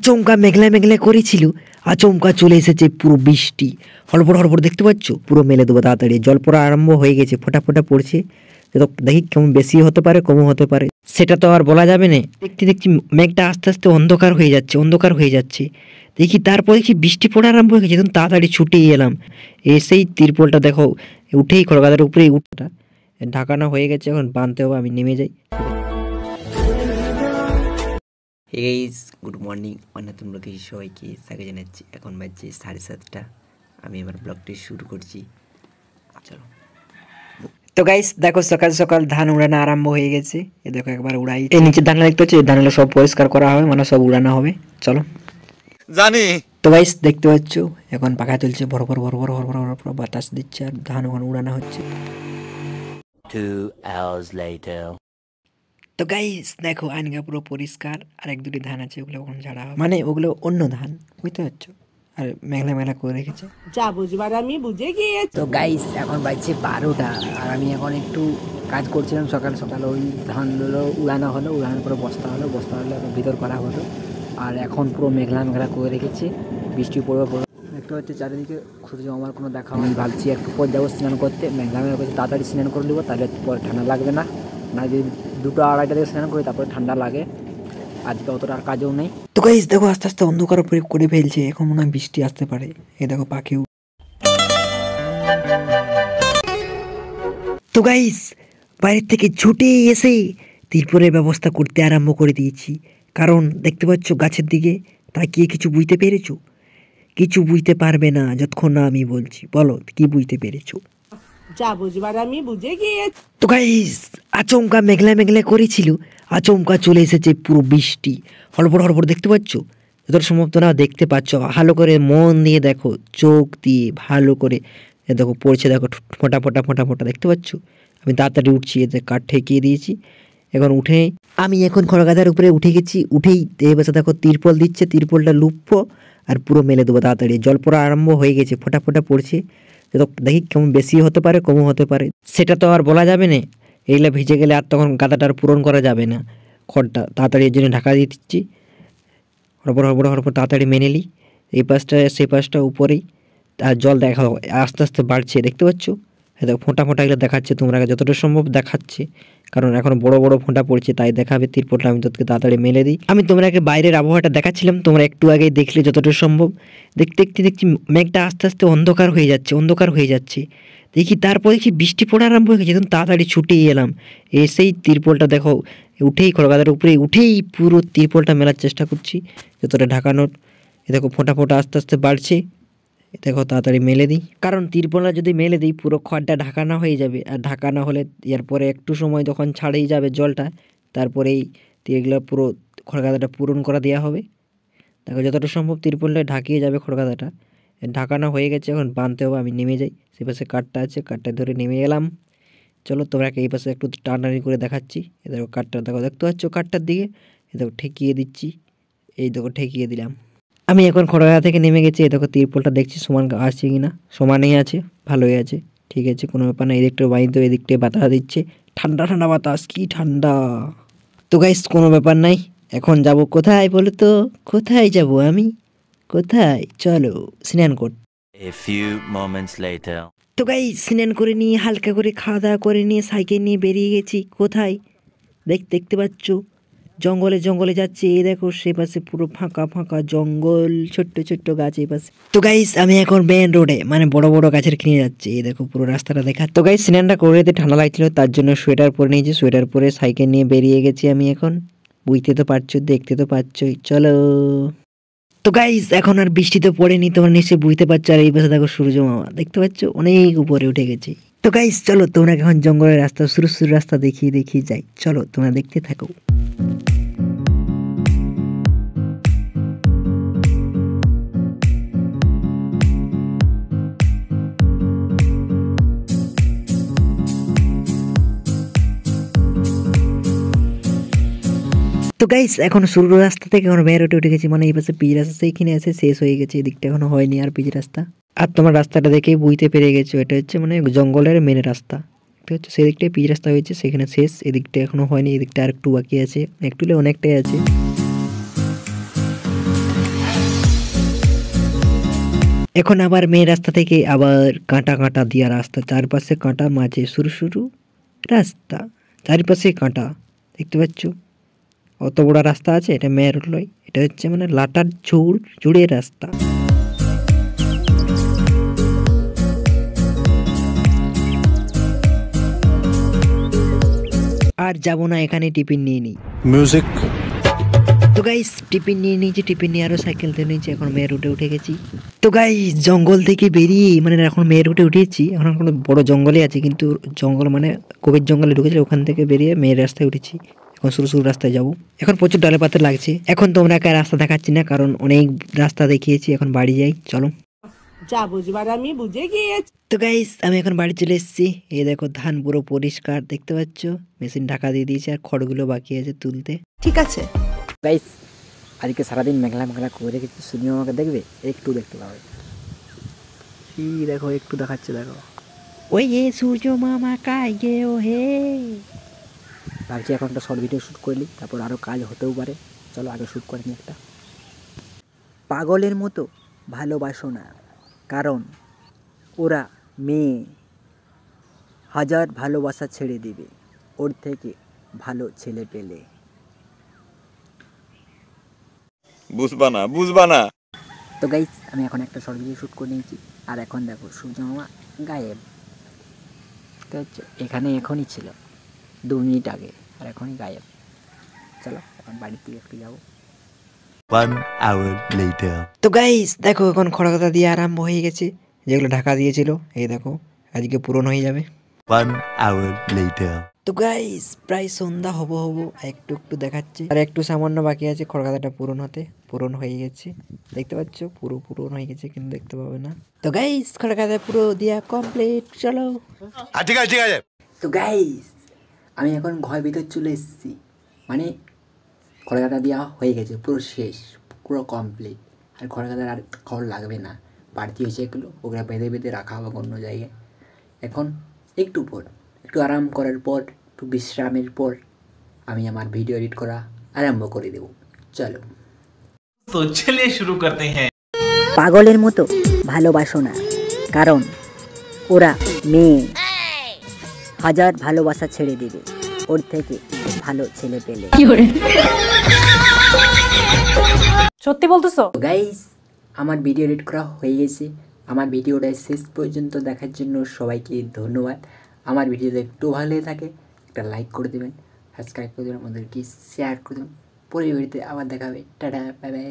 আচমকা মেঘলা মেঘলা করেছিল, আচমকা চলে এসেছে পুরো বৃষ্টি। হড়বড় হড়বড় দেখতে পাচ্ছ, পুরো মেলে দেবো তাড়াতাড়ি। জল পড়া আরম্ভ হয়ে গেছে, ফোঁটা ফোঁটা পড়ছে। তো দেখি কেমন বেশি হতে পারে কমও হতে পারে, সেটা তো আর বলা যাবে না। দেখতে দেখছি মেঘটা আস্তে আস্তে অন্ধকার হয়ে যাচ্ছে, অন্ধকার হয়ে যাচ্ছে। দেখি তারপর দেখি বৃষ্টি পড়া আরম্ভ হয়ে গেছে। তখন তাড়াতাড়ি ছুটে এলাম, এসেই তিরপলটা দেখো উঠেই খড়গাদার উপরেই উঠটা ঢাকানো হয়ে গেছে। এখন বাঁধতে হবে, আমি নেমে যাই। Hey guys, good morning. অন্যতম লোকে সবাইকে স্বাগত জানাচ্ছি। এখন বাজছে 7:30। আমি এবার ব্লগটি শুরু করছি, চলো। তো গাইস দেখো, সকাল সকাল ধান উড়ানো আরম্ভ হয়ে গেছে। এ দেখো একবার উড়াই, এই নিচে ধান দেখতে হচ্ছে, এই ধানগুলো সব পরিষ্কার করা হবে, মানে সব উড়ানো হবে। চলো জানি। তো গাইস দেখতে পাচ্ছ এখন পাখা চলছে, ভর ভর ভর ভর ভর ভর ভর বাতাস দিচ্ছে, আর ধান ওখানে উড়ানো হচ্ছে। 2 hours later. তো গাইস দেখো আইনগা পুরো পরিষ্কার, আর এক দুটি ধান আছে, ওগুলো ওখানে ঝাড়া হবে, মানে ওগুলো অন্য ধান, বুঝতে পারছো। আর মেঘলা মেঘলা করে রেখেছে, যা বুঝবার আমি বুঝে গিয়েছি। তো গাইস এখন বাজছে 12টা, আর আমি এখন একটু কাজ করছিলাম। সকাল সকাল ওই ধানগুলো উড়ানো হলো, উড়ানোর পরে বস্তা হলো এখন ভিতর করা হলো। আর এখন পুরো মেঘলা মেঘলা করে রেখেছে, বৃষ্টি পড়বে পড়বে। একটু হচ্ছে চারিদিকে সূর্য আমার কোনো দেখা, আমি ভাবছি একটু পর যাবো স্নান করতে। মেঘলা মেঘলা করছে, তাড়াতাড়ি স্নান করে নেবো, তাহলে পরে ঠান্ডা লাগবে না। না যদি 2টা-2:30 থেকে স্নান করি তারপরে ঠান্ডা লাগে। আজকে অতটা আর কাজও নেই। তো গাইস দেখো আস্তে আস্তে অন্ধকার করে ফেলছে, এখন মনে হয় বৃষ্টি আসতে পারে। এই দেখো পাখিও। তো গাইস বাইরের থেকে ছুটে এসে তিরপলের ব্যবস্থা করতে আরম্ভ করে দিয়েছি। কারণ দেখতে পাচ্ছ গাছের দিকে তাকিয়ে কিছু বুঝতে পেরেছো? কিছু বুঝতে পারবে না যতক্ষণ না আমি বলছি। বলো কি বুঝতে পেরেছো? যা বুঝবার আমি বুঝে গিয়েছি। তো গাইস আচমকা মেঘলা মেঘলা করেছিল, আচমকা চলে এসেছে পুরো বৃষ্টি। হড়বড় হড়বড় দেখতে পাচ্ছ? যতটা সম্ভব তোমরা দেখতে পাচ্ছ, ভালো করে মন দিয়ে দেখো, চোখ দিয়ে ভালো করে দেখো, পড়ছে দেখো, ফোঁটা ফোঁটা ফোঁটা ফোঁটা দেখতে পাচ্ছ। আমি তাড়াতাড়ি উঠছি, এতে কাঠ ঠেকিয়ে দিয়েছি। এখন উঠে আমি এখন খড়গাদার উপরে উঠে গেছি। উঠেই বসে দেখো তিরপল দিচ্ছে, তিরপলটা লুপ্পো আর পুরো মেলে দেবো তাড়াতাড়ি। জল পড়া আরম্ভ হয়ে গেছে, ফোঁটা ফোঁটা পড়ছে। তো দেখি কেমন বেশি হতে পারে কমও হতে পারে, সেটা তো আর বলা যাবে না। এইগুলো ভিজে গেলে আর তখন গাদাটার পূরণ করা যাবে না। খড়টা তাড়াতাড়ি এর জন্য ঢাকা দিয়ে দিচ্ছি। হড়বড় হড়বড় হড়বড় তাড়াতাড়ি মেনে নিই। এই পাশটা সেই পাশটা উপরেই, আর জল দেখা আস্তে আস্তে বাড়ছে, দেখতে পাচ্ছ? দেখো ফোঁটা ফোঁটা এগুলো দেখাচ্ছে, তোমরা যতটা সম্ভব দেখাচ্ছে, কারণ এখন বড় বড় ফোঁটা পড়ছে, তাই দেখাবে। তিরপলটা আমি তোকে তাড়াতাড়ি মেলে দিই। আমি তোমাকে বাইরের আবহাওয়াটা দেখাচ্ছিলাম, তোমরা একটু আগেই দেখলে যতটা সম্ভব। দেখতে দেখতে দেখছি মেঘটা আস্তে আস্তে অন্ধকার হয়ে যাচ্ছে, অন্ধকার হয়ে যাচ্ছে। দেখি তারপর দেখি বৃষ্টি পড়া আরম্ভ হয়ে গেছে। তখন তাড়াতাড়ি ছুটে এলাম, এসেই তিরপলটা দেখো উঠেই খড়গাদার উপরে উঠেই পুরো তিরপলটা মেলার চেষ্টা করছি যতটা ঢাকানোর। এ দেখো ফোঁটা ফোঁটা আস্তে আস্তে বাড়ছে, দেখো তাড়াতাড়ি মেলে দিই। কারণ তিরপলটা যদি মেলে দিই পুরো খড়টা ঢাকানো হয়ে যাবে, আর ঢাকানো হলে এরপরে একটু সময় যখন ছাড়েই যাবে জলটা, তারপরেই এগুলো পুরো খড়গাদাটা পূরণ করা দেওয়া হবে। দেখো যতটা সম্ভব তিরপলটা ঢাকিয়ে যাবে খড়গাদাটা। ঢাকানো হয়ে গেছে, এখন বাঁধতে হবে, আমি নেমে যাই। সে পাশে কাঠটা আছে, কাঠটা ধরে নেমে গেলাম। চলো তোমাকে এই পাশে একটু টানাটানি করে দেখাচ্ছি। এ দেখো কাঠটা দেখো, দেখতে পাচ্ছ কাঠটার দিকে? এ দেখো ঠেকিয়ে দিচ্ছি, এই দেখো ঠেকিয়ে দিলাম। আমি এখন খড়গাদা থেকে নেমে গেছি। এ দেখো তিরপলটা দেখছি সমান আসছে কি না, সমানই আছে, ভালোই আছে, ঠিক আছে, কোনো ব্যাপার না। এদিকটা বাইরে, এদিকটা বাতাস দিচ্ছে, ঠান্ডা ঠান্ডা বাতাস, কি ঠান্ডা। তো গাইস কোনো ব্যাপার নাই, এখন যাব কোথায় বলো তো? কোথায় যাব আমি? কোথায়? চলো স্নান করতে। A few moments later. তো গাইস স্নান করে নিয়ে হালকা করে খাওয়া দাওয়া করে নিয়ে সাইকেল নিয়ে বেরিয়ে গেছি। কোথায়? দেখতে পাচ্ছ জঙ্গলে জঙ্গলে যাচ্ছে। এই দেখো সে পাশে পুরো ফাঁকা ফাঁকা জঙ্গল, ছোট্ট ছোট্ট গাছ এই পাশে। তো গাইস আমি এখন মেন রোডে, মানে বড় বড় গাছের কিনে যাচ্ছি। এই দেখো পুরো রাস্তাটা দেখা। তো গাইস স্নানটা করে যেতে ঠান্ডা লাগছিল, তার জন্য সোয়েটার পরে নিয়েছি। সোয়েটার পরে সাইকেল নিয়ে বেরিয়ে গেছি আমি এখন। বুঝতে তো পারছো, দেখতে তো পাচ্ছই, চলো। তো গাইস এখন আর বৃষ্টি তো পড়েনি, তোমরা নিশ্চয়ই বুঝতে পারছো। আর এই পাশে দেখো সূর্য মামা, দেখতে পাচ্ছ অনেক উপরে উঠে গেছে। তো গাইস চলো তোমরা এখন জঙ্গলের রাস্তা, শুরু রাস্তা দেখিয়ে যাই। চলো তোমরা দেখতে থাকো। তো গাইস এখন শুরু রাস্তা থেকে এখন বের উঠে গেছি, মানে এই পাশে পিচ রাস্তা সেইখানে আছে, শেষ হয়ে গেছে। এদিকটা এখনো হয়নি আর পিচ রাস্তা। আর তোমার রাস্তাটা দেখেই বুঝতে পেরে গেছো এটা হচ্ছে মানে জঙ্গলের মেন রাস্তা। এটা হচ্ছে সেদিকটায় পিচ রাস্তা হয়েছে, সেখানে শেষ। এদিকটা এখনো হয়নি, এদিকটা আর একটু বাকি আছে, একটু অনেকটাই আছে। এখন আবার মেন রাস্তা থেকে আবার কাঁটা কাঁটা দিয়া রাস্তা, চারপাশে কাঁটা, মাঝে সরু সরু রাস্তা, চারিপাশে কাঁটা দেখতে পাচ্ছ। অত বড় রাস্তা আছে, এটা মেন রোড নয়, এটা হচ্ছে মানে লাটার জুড়ে রাস্তা। আর যাব না, এখানে টিফিন নিয়ে নিই। মিউজিক। তো গাইস টিফিন নিয়ে নিয়েছি, টিফিন নিয়ে আরও সাইকেল দিয়ে নিয়েছি, এখন মেয়ের রুটে উঠে গেছি। তো গাইস জঙ্গল থেকে বেরিয়ে মানে এখন মেয়ের রুটে উঠেছি, এখন কোনো বড় জঙ্গলে আছি, কিন্তু জঙ্গল মানে কোভিড জঙ্গলে ঢুকেছি, ওখান থেকে বেরিয়ে মেয়ের রাস্তায় উঠেছি। এখন সরু সরু রাস্তায় যাবো, এখন প্রচুর ডালে পাতা লাগছে। এখন তোমরা রাস্তা দেখাচ্ছি না, কারণ অনেক রাস্তা দেখিয়েছি, এখন বাড়ি যাই চলো। যা বুঝবার আমি বুঝে গিয়েছি। তো গাইস আমি এখন বাড়ি চলে এসেছি। এই দেখো ধান পুরো পরিষ্কার দেখতে পাচ্ছ, মেশিন ঢাকা দিয়ে দিয়েছে, আর খড়গুলো বাকি আছে তুলতে। ঠিক আছে গাইস আজকে সারাদিন মেঘলা মেঘলা করে রেখেছি, সুনিও আমাকে দেখবে, একটু দেখতে পাবে। কি দেখো একটু দেখাচ্ছে, দেখো ওই এ সূর্য মামা কাইগে ও হে। ভাবছি এখন একটা শর্ট ভিডিও শ্যুট করলি, তারপর আরও কাজ হতেও পারে, চলো আগে শ্যুট করে নি একটা। পাগলের মতো ভালোবাসো না, কারণ ওরা মেয়ে, হাজার ভালোবাসা ছেড়ে দিবে, ওর থেকে ভালো ছেলে পেলে। বুঝবা না। তো গাইস আমি এখন একটা শর্ট ভিডিও শ্যুট করে নিয়েছি, আর এখন দেখো সূর্য মামা গায়েব। তো হচ্ছে এখানে এখনই ছিল 2 মিনিট আগে, আর এখনই গায়েব। চলো এখন বাড়ির দিকে একটু যাবো। 1 hour later. তো গাইস দেখো এখন খড়কাতা দিয়ে আরম্ভ হয়ে গেছে, যেগুলো ঢাকা দিয়েছিল, এই দেখো আজকে পূরণ হয়ে যাবে। 1 hour later. তো গাইস প্রায় সন্ধ্যা হবো একটু একটু দেখাচ্ছে, আর একটু সামান্য বাকি আছে খড়কাতাটা পূরণ হতে। পূরণ হয়ে গেছে, দেখতে পাচ্ছ পুরো পূরণ হয়ে গেছে, কিন্তু দেখতে পাবে না। তো গাইস খড়কাতা পুরো দিয়া কমপ্লিট, চলো। ঠিক আছে। তো গাইস আমি এখন ঘর ভিতর চলে এসেছি, মানে খড়কাতা দেওয়া হয়ে গেছে, পুরো শেষ, পুরো কমপ্লিট। আর খড়কাতার আর খড় লাগবে না, বাড়তি হয়েছে এগুলো, ওগুলো বেঁধে বেঁধে রাখা হবে অন্য জায়গায়। এখন একটু আরাম করার পর, একটু বিশ্রামের পর আমি আমার ভিডিও এডিট করা আরম্ভ করে দেব, চলো। तो चलिए शुरू करते हैं। পাগলের মতো ভালোবাসো না, কারণ ওরা মেয়ে, হাজার ভালোবাসা ছেড়ে দেবে, ওর থেকে ভালো ছেলে পেলে। সত্যি বলতেছো? গাইস আমার ভিডিও এডিট করা হয়ে গেছে, আমার ভিডিওটা শেষ পর্যন্ত দেখার জন্য সবাইকে ধন্যবাদ। আমার ভিডিওটা একটু ভালো লেগে থাকে একটা লাইক করে দেবেন, সাবস্ক্রাইব করে দেবেন, আমাদেরকে শেয়ার করে দেবেন। পরের ভিডিওতে আবার দেখা হবে, টাটা, বাই বাই।